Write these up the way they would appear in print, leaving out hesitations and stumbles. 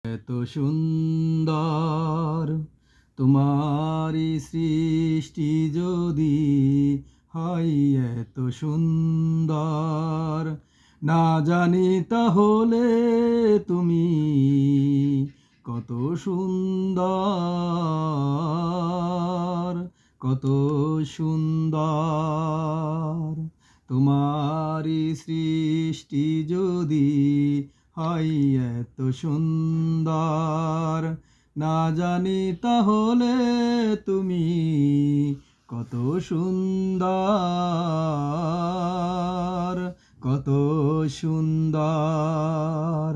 এত সুন্দর তোমারি সৃষ্টি যদি হয় এত সুন্দর, না জানি তাহলে তুমি কত সুন্দর, কত সুন্দর। তোমারি সৃষ্টি যদি হয় এত সুন্দর, না জানি তাহলে তুমি কত সুন্দর, কত সুন্দর।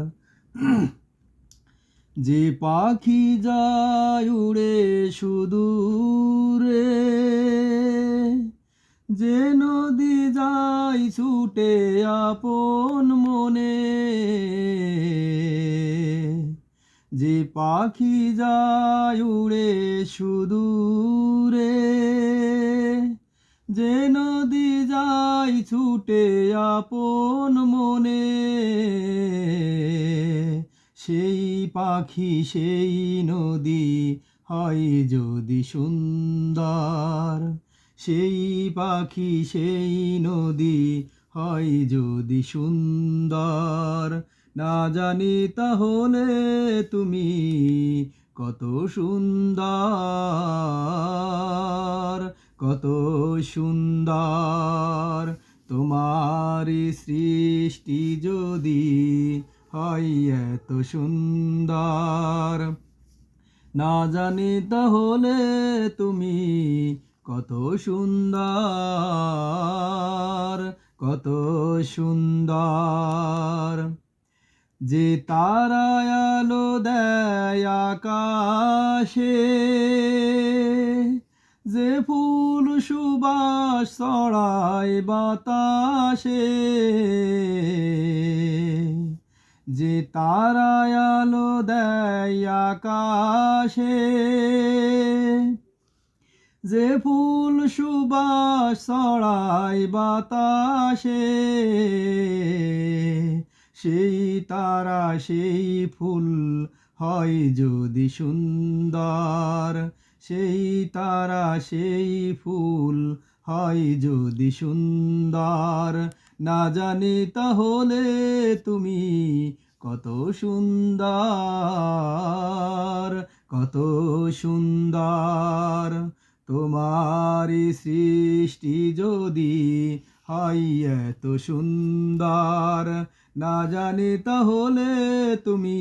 যে পাখি যায় উড়ে সুদূরে, যে নদী যায় ছুটে আপন মনে, যে পাখি যায় উড়ে সুদূরে, যে নদী যায় ছুটে আপন মনে, সেই পাখি সেই নদী হয় যদি সুন্দর, সেই পাখি সেই নদী হয় যদি সুন্দর, না জানি তাহলে তুমি কত সুন্দর, কত সুন্দর। তোমারি সৃষ্টি যদি হয় এত সুন্দর, না জানি তাহলে তুমি কত সুন্দর, কত সুন্দর। যে তারায় আলো দেয় আকাশে, যে ফুল সুবাস ছড়ায় বাতাসে, যে তারায় আলো দেয় আকাশে, যে ফুল সুবাস ছড়ায় বাতাসে, সেই তারা সেই ফুল হয় যদি সুন্দর, সেই তারা সেই ফুল হয় যদি সুন্দর, না জানি তাহলে তুমি কত সুন্দর, কত সুন্দর। তোমারি সৃষ্টি যদি হয় এত সুন্দর, না জানি তাহলে তুমি